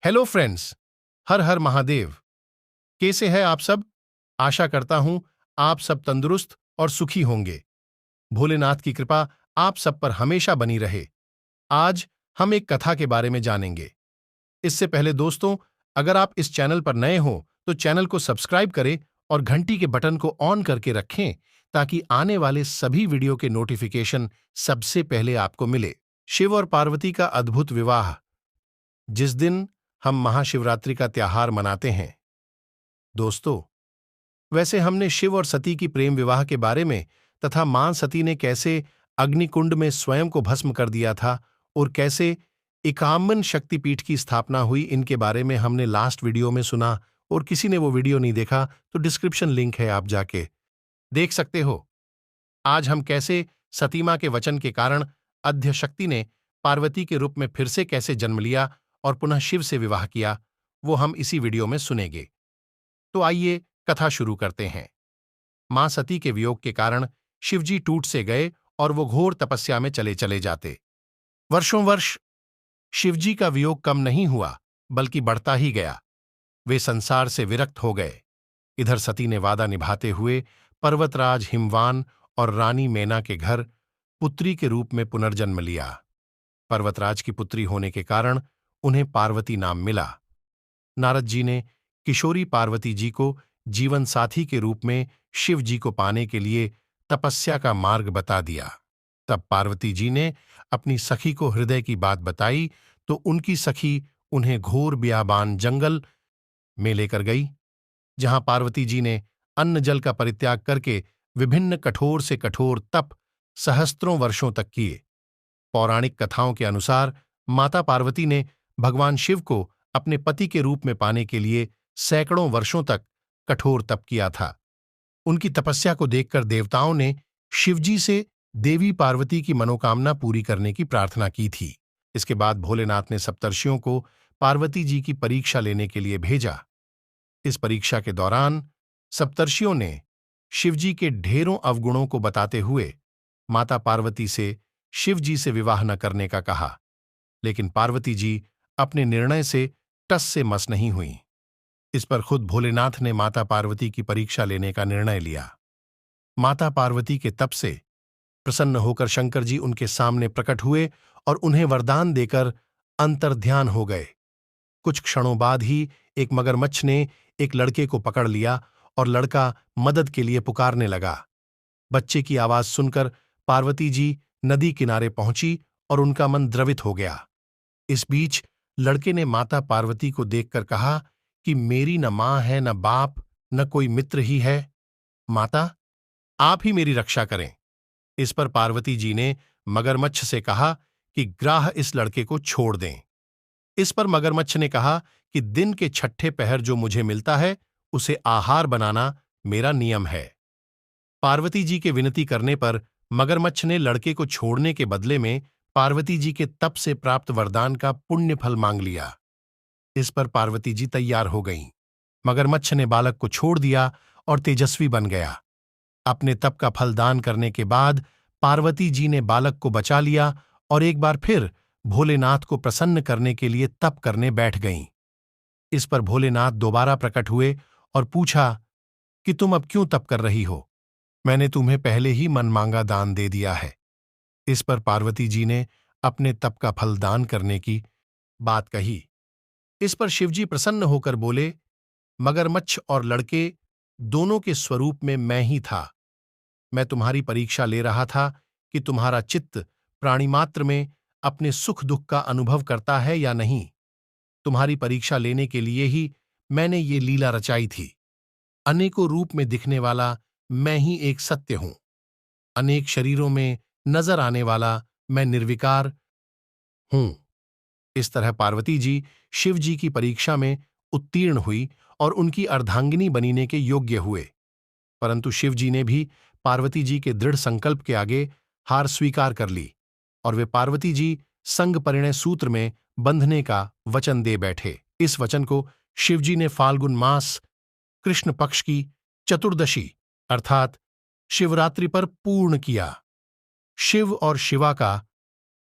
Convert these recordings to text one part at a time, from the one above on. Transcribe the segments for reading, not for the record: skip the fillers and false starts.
Hello friends. हर हर महादेव। कैसे हैं आप सब? आशा करता हूं आप सब तंदुरुस्त और सुखी होंगे। भोलेनाथ की कृपा आप सब पर हमेशा बनी रहे। आज हम एक कथा के बारे में जानेंगे। इससे पहले दोस्तों, अगर आप इस चैनल पर नए हो तो चैनल को सब्सक्राइब करें और घंटी के बटन को ऑन करके रखें ताकि आने वाले सभी वीडियो के नोटिफिकेशन सबसे पहले आपको मिले। शिव और पार्वती का अद्भुत विवाह। जिस दिन हम महाशिवरात्रि का त्योहार मनाते हैं दोस्तों, वैसे हमने शिव और सती की प्रेम विवाह के बारे में तथा मां सती ने कैसे अग्निकुंड में स्वयं को भस्म कर दिया था और कैसे इकाम्बन शक्तिपीठ की स्थापना हुई, इनके बारे में हमने लास्ट वीडियो में सुना। और किसी ने वो वीडियो नहीं देखा तो डिस्क्रिप्शन लिंक है, आप जाके देख सकते हो। आज हम कैसे सती मां के वचन के कारण अध्यशक्ति ने पार्वती के रूप में फिर से कैसे जन्म लिया और पुनः शिव से विवाह किया, वो हम इसी वीडियो में सुनेंगे। तो आइए कथा शुरू करते हैं। मां सती के वियोग के कारण शिवजी टूट से गए और वो घोर तपस्या में चले चले जाते। वर्षों वर्ष शिवजी का वियोग कम नहीं हुआ, बल्कि बढ़ता ही गया। वे संसार से विरक्त हो गए। इधर सती ने वादा निभाते हुए पर्वतराज हिमवान और रानी मेना के घर पुत्री के रूप में पुनर्जन्म लिया। पर्वतराज की पुत्री होने के कारण उन्हें पार्वती नाम मिला। नारद जी ने किशोरी पार्वती जी को जीवन साथी के रूप में शिव जी को पाने के लिए तपस्या का मार्ग बता दिया। तब पार्वती जी ने अपनी सखी को हृदय की बात बताई तो उनकी सखी उन्हें घोर बियाबान जंगल में लेकर गई, जहां पार्वती जी ने अन्न जल का परित्याग करके विभिन्न कठोर से कठोर तप सहस्त्रों वर्षों तक किए। पौराणिक कथाओं के अनुसार माता पार्वती ने भगवान शिव को अपने पति के रूप में पाने के लिए सैकड़ों वर्षों तक कठोर तप किया था। उनकी तपस्या को देखकर देवताओं ने शिवजी से देवी पार्वती की मनोकामना पूरी करने की प्रार्थना की थी। इसके बाद भोलेनाथ ने सप्तर्षियों को पार्वती जी की परीक्षा लेने के लिए भेजा। इस परीक्षा के दौरान सप्तर्षियों ने शिवजी के ढेरों अवगुणों को बताते हुए माता पार्वती से शिवजी से विवाह न करने का कहा, लेकिन पार्वती जी अपने निर्णय से टस से मस नहीं हुई। इस पर खुद भोलेनाथ ने माता पार्वती की परीक्षा लेने का निर्णय लिया। माता पार्वती के तप से प्रसन्न होकर शंकर जी उनके सामने प्रकट हुए और उन्हें वरदान देकर अंतर्ध्यान हो गए। कुछ क्षणों बाद ही एक मगरमच्छ ने एक लड़के को पकड़ लिया और लड़का मदद के लिए पुकारने लगा। बच्चे की आवाज सुनकर पार्वती जी नदी किनारे पहुंची और उनका मन द्रवित हो गया। इस बीच लड़के ने माता पार्वती को देखकर कहा कि मेरी न मां है, न बाप, न कोई मित्र ही है। माता, आप ही मेरी रक्षा करें। इस पर पार्वती जी ने मगरमच्छ से कहा कि ग्राह इस लड़के को छोड़ दें। इस पर मगरमच्छ ने कहा कि दिन के छठे पहर जो मुझे मिलता है उसे आहार बनाना मेरा नियम है। पार्वती जी के विनती करने पर मगरमच्छ ने लड़के को छोड़ने के बदले में पार्वती जी के तप से प्राप्त वरदान का पुण्य फल मांग लिया। इस पर पार्वती जी तैयार हो गईं। मगरमच्छ ने बालक को छोड़ दिया और तेजस्वी बन गया। अपने तप का फल दान करने के बाद पार्वती जी ने बालक को बचा लिया और एक बार फिर भोलेनाथ को प्रसन्न करने के लिए तप करने बैठ गईं। इस पर भोलेनाथ दोबारा प्रकट हुए और पूछा कि तुम अब क्यों तप कर रही हो? मैंने तुम्हें पहले ही मनमांगा दान दे दिया है। इस पर पार्वती जी ने अपने तप का फल दान करने की बात कही। इस पर शिवजी प्रसन्न होकर बोले, मगरमच्छ और लड़के दोनों के स्वरूप में मैं ही था। मैं तुम्हारी परीक्षा ले रहा था कि तुम्हारा चित्त प्राणिमात्र में अपने सुख दुख का अनुभव करता है या नहीं। तुम्हारी परीक्षा लेने के लिए ही मैंने ये लीला रचाई थी। अनेकों रूप में दिखने वाला मैं ही एक सत्य हूं। अनेक शरीरों में नजर आने वाला मैं निर्विकार हूं। इस तरह पार्वती जी शिव जी की परीक्षा में उत्तीर्ण हुई और उनकी अर्धांगिनी बनने के योग्य हुए। परंतु शिव जी ने भी पार्वती जी के दृढ़ संकल्प के आगे हार स्वीकार कर ली और वे पार्वती जी संग परिणय सूत्र में बंधने का वचन दे बैठे। इस वचन को शिवजी ने फाल्गुन मास कृष्ण पक्ष की चतुर्दशी अर्थात शिवरात्रि पर पूर्ण किया। शिव और शिवा का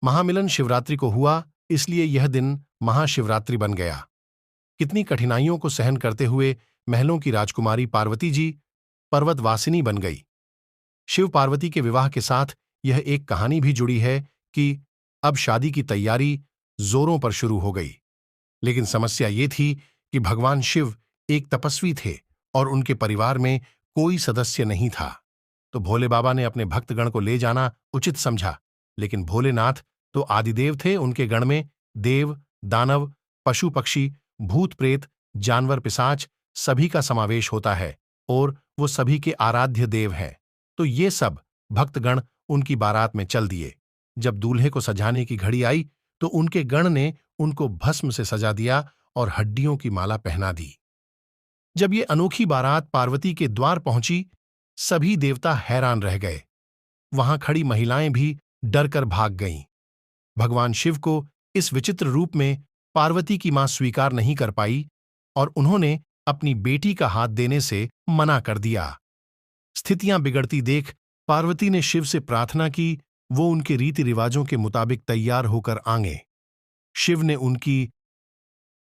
महामिलन शिवरात्रि को हुआ, इसलिए यह दिन महाशिवरात्रि बन गया। कितनी कठिनाइयों को सहन करते हुए महलों की राजकुमारी पार्वती जी पर्वतवासिनी बन गई। शिव पार्वती के विवाह के साथ यह एक कहानी भी जुड़ी है कि अब शादी की तैयारी जोरों पर शुरू हो गई। लेकिन समस्या ये थी कि भगवान शिव एक तपस्वी थे और उनके परिवार में कोई सदस्य नहीं था। तो भोले बाबा ने अपने भक्तगण को ले जाना उचित समझा। लेकिन भोलेनाथ तो आदिदेव थे, उनके गण में देव, दानव, पशु पक्षी, भूत प्रेत, जानवर पिशाच सभी का समावेश होता है और वो सभी के आराध्य देव हैं। तो ये सब भक्तगण उनकी बारात में चल दिए। जब दूल्हे को सजाने की घड़ी आई तो उनके गण ने उनको भस्म से सजा दिया और हड्डियों की माला पहना दी। जब ये अनोखी बारात पार्वती के द्वार पहुंची, सभी देवता हैरान रह गए। वहां खड़ी महिलाएं भी डरकर भाग गईं। भगवान शिव को इस विचित्र रूप में पार्वती की मां स्वीकार नहीं कर पाई और उन्होंने अपनी बेटी का हाथ देने से मना कर दिया। स्थितियां बिगड़ती देख पार्वती ने शिव से प्रार्थना की वो उनके रीति रिवाजों के मुताबिक तैयार होकर आएं। शिव ने उनकी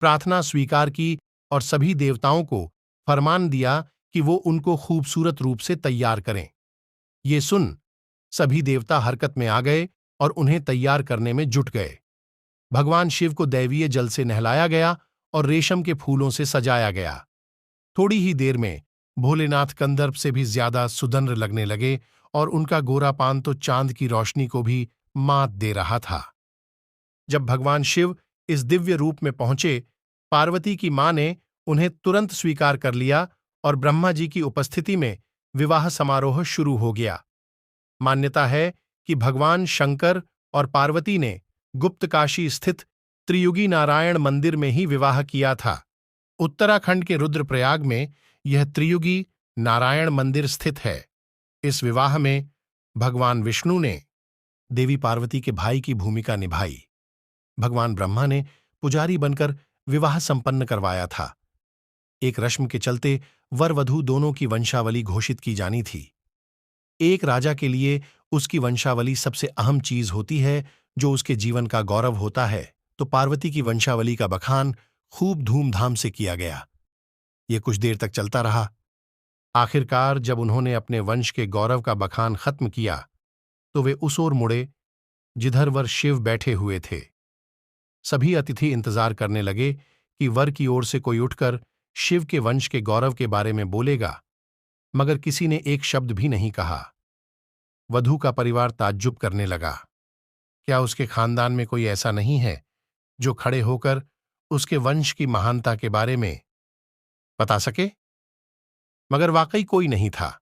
प्रार्थना स्वीकार की और सभी देवताओं को फरमान दिया कि वो उनको खूबसूरत रूप से तैयार करें। ये सुन सभी देवता हरकत में आ गए और उन्हें तैयार करने में जुट गए। भगवान शिव को दैवीय जल से नहलाया गया और रेशम के फूलों से सजाया गया। थोड़ी ही देर में भोलेनाथ कंदर्प से भी ज्यादा सुदंद्र लगने लगे और उनका गोरा पान तो चांद की रोशनी को भी मात दे रहा था। जब भगवान शिव इस दिव्य रूप में पहुंचे, पार्वती की मां ने उन्हें तुरंत स्वीकार कर लिया और ब्रह्मा जी की उपस्थिति में विवाह समारोह शुरू हो गया। मान्यता है कि भगवान शंकर और पार्वती ने गुप्तकाशी स्थित त्रियुगी नारायण मंदिर में ही विवाह किया था। उत्तराखंड के रुद्रप्रयाग में यह त्रियुगी नारायण मंदिर स्थित है। इस विवाह में भगवान विष्णु ने देवी पार्वती के भाई की भूमिका निभाई। भगवान ब्रह्मा ने पुजारी बनकर विवाह संपन्न करवाया था। एक रस्म के चलते वर वधू दोनों की वंशावली घोषित की जानी थी। एक राजा के लिए उसकी वंशावली सबसे अहम चीज होती है, जो उसके जीवन का गौरव होता है। तो पार्वती की वंशावली का बखान खूब धूमधाम से किया गया। ये कुछ देर तक चलता रहा। आखिरकार जब उन्होंने अपने वंश के गौरव का बखान खत्म किया तो वे उस ओर मुड़े जिधर वर शिव बैठे हुए थे। सभी अतिथि इंतजार करने लगे कि वर की ओर से कोई उठकर शिव के वंश के गौरव के बारे में बोलेगा, मगर किसी ने एक शब्द भी नहीं कहा। वधू का परिवार ताज्जुब करने लगा। क्या उसके खानदान में कोई ऐसा नहीं है जो खड़े होकर उसके वंश की महानता के बारे में बता सके? मगर वाकई कोई नहीं था।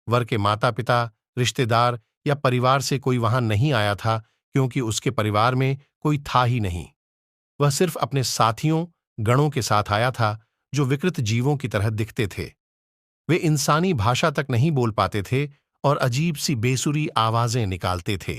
वर के माता पिता, रिश्तेदार या परिवार से कोई वहां नहीं आया था, क्योंकि उसके परिवार में कोई था ही नहीं। वह सिर्फ अपने साथियों, गणों के साथ आया था जो विकृत जीवों की तरह दिखते थे। वे इंसानी भाषा तक नहीं बोल पाते थे और अजीब सी बेसुरी आवाजें निकालते थे।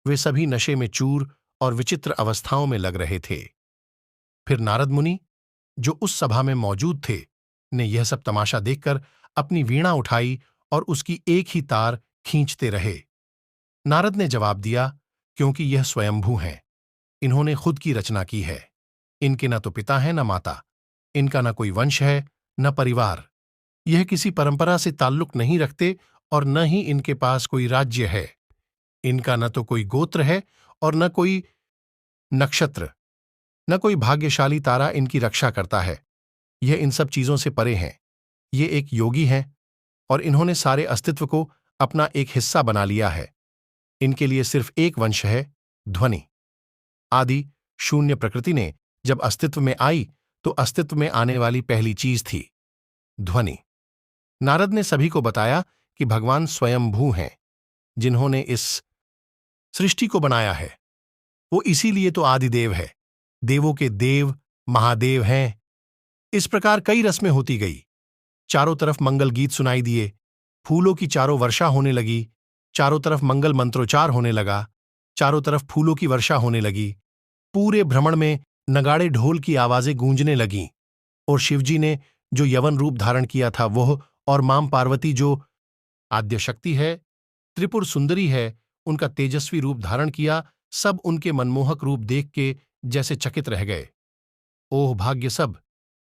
वे सभी नशे में चूर और विचित्र अवस्थाओं में लग रहे थे। फिर नारद मुनि, जो उस सभा में मौजूद थे, ने यह सब तमाशा देखकर अपनी वीणा उठाई और उसकी एक ही तार खींचते रहे। नारद ने जवाब दिया, क्योंकि यह स्वयंभू हैं। इन्होंने खुद की रचना की है। इनके न तो पिता है न माता, इनका न कोई वंश है न परिवार। यह किसी परंपरा से ताल्लुक नहीं रखते और न ही इनके पास कोई राज्य है। इनका न तो कोई गोत्र है और न कोई नक्षत्र, न कोई भाग्यशाली तारा इनकी रक्षा करता है। यह इन सब चीजों से परे हैं। ये एक योगी हैं और इन्होंने सारे अस्तित्व को अपना एक हिस्सा बना लिया है। इनके लिए सिर्फ एक वंश है, ध्वनि। आदि शून्य प्रकृति ने जब अस्तित्व में आई तो अस्तित्व में आने वाली पहली चीज थी ध्वनि। नारद ने सभी को बताया कि भगवान स्वयंभू हैं, जिन्होंने इस सृष्टि को बनाया है। वो इसीलिए तो आदिदेव है, देवों के देव, महादेव हैं। इस प्रकार कई रस्में होती गई। चारों तरफ मंगल गीत सुनाई दिए, फूलों की चारों वर्षा होने लगी, चारों तरफ मंगल मंत्रोच्चार होने लगा, चारों तरफ फूलों की वर्षा होने लगी। पूरे भ्रमण में नगाड़े ढोल की आवाजें गूंजने लगीं और शिवजी ने जो यवन रूप धारण किया था वह, और मां पार्वती जो आद्य शक्ति है, त्रिपुर सुंदरी है, उनका तेजस्वी रूप धारण किया। सब उनके मनमोहक रूप देख के जैसे चकित रह गए। ओह भाग्य सब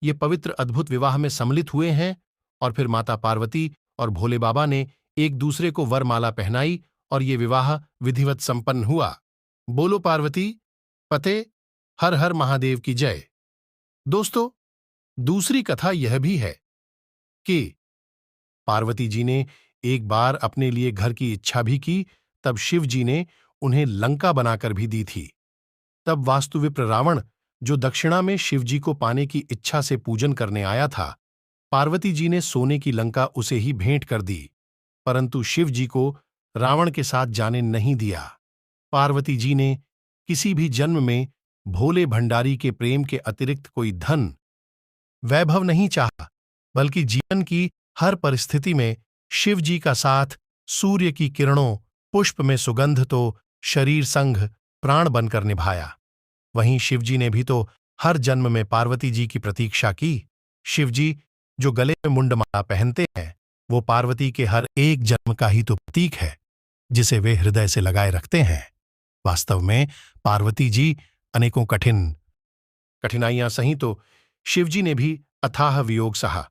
ये पवित्र अद्भुत विवाह में सम्मिलित हुए हैं और फिर माता पार्वती और भोले बाबा ने एक दूसरे को वरमाला पहनाई और ये विवाह विधिवत संपन्न हुआ। बोलो पार्वती पते, हर हर महादेव की जय। दोस्तों, दूसरी कथा यह भी है कि पार्वती जी ने एक बार अपने लिए घर की इच्छा भी की, तब शिव जी ने उन्हें लंका बनाकर भी दी थी। तब वास्तुविप्र रावण, जो दक्षिणा में शिव जी को पाने की इच्छा से पूजन करने आया था, पार्वती जी ने सोने की लंका उसे ही भेंट कर दी, परंतु शिव जी को रावण के साथ जाने नहीं दिया। पार्वती जी ने किसी भी जन्म में भोले भंडारी के प्रेम के अतिरिक्त कोई धन वैभव नहीं चाहा, बल्कि जीवन की हर परिस्थिति में शिव जी का साथ, सूर्य की किरणों, पुष्प में सुगंध तो शरीर संग प्राण बनकर निभाया। वहीं शिवजी ने भी तो हर जन्म में पार्वती जी की प्रतीक्षा की। शिवजी जो गले में मुंडमाला पहनते हैं, वो पार्वती के हर एक जन्म का ही तो प्रतीक है, जिसे वे हृदय से लगाए रखते हैं। वास्तव में पार्वती जी अनेकों कठिनाइयां सही तो शिवजी ने भी अथाह वियोग सहा।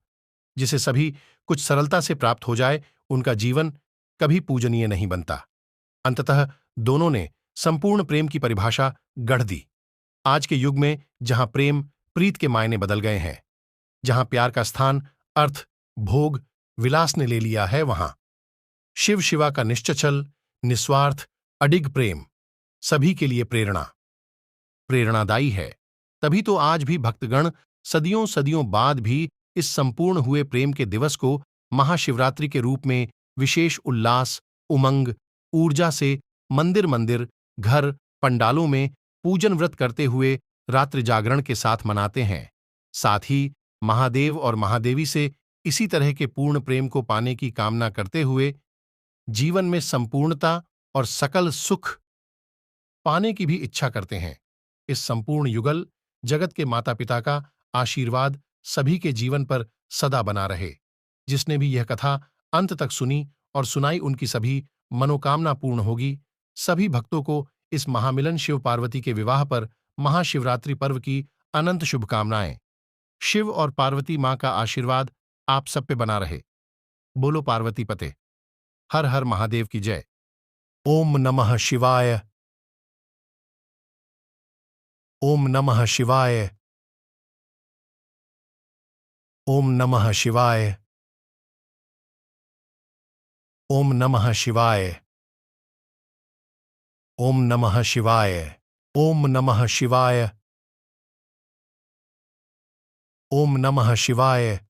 जिसे सभी कुछ सरलता से प्राप्त हो जाए, उनका जीवन कभी पूजनीय नहीं बनता। अंततः दोनों ने संपूर्ण प्रेम की परिभाषा गढ़ दी। आज के युग में जहां प्रेम प्रीत के मायने बदल गए हैं, जहां प्यार का स्थान अर्थ, भोग, विलास ने ले लिया है, वहां शिव शिवा का निश्चल, निस्वार्थ, अडिग प्रेम सभी के लिए प्रेरणादायी है। तभी तो आज भी भक्तगण सदियों सदियों बाद भी इस संपूर्ण हुए प्रेम के दिवस को महाशिवरात्रि के रूप में विशेष उल्लास, उमंग, ऊर्जा से मंदिर मंदिर, घर, पंडालों में पूजन व्रत करते हुए रात्रि जागरण के साथ मनाते हैं। साथ ही महादेव और महादेवी से इसी तरह के पूर्ण प्रेम को पाने की कामना करते हुए जीवन में संपूर्णता और सकल सुख पाने की भी इच्छा करते हैं। इस संपूर्ण युगल जगत के माता पिता का आशीर्वाद सभी के जीवन पर सदा बना रहे। जिसने भी यह कथा अंत तक सुनी और सुनाई, उनकी सभी मनोकामना पूर्ण होगी। सभी भक्तों को इस महामिलन शिव पार्वती के विवाह पर महाशिवरात्रि पर्व की अनंत शुभकामनाएं। शिव और पार्वती मां का आशीर्वाद आप सब पे बना रहे। बोलो पार्वती पते, हर हर महादेव की जय। ओम नमः शिवाय। ओम नमः शिवाय। ओम नमः शिवाय। ओम नमः शिवाय। ओम नमः शिवाय। ओम नमः शिवाय। ओम नमः शिवाय।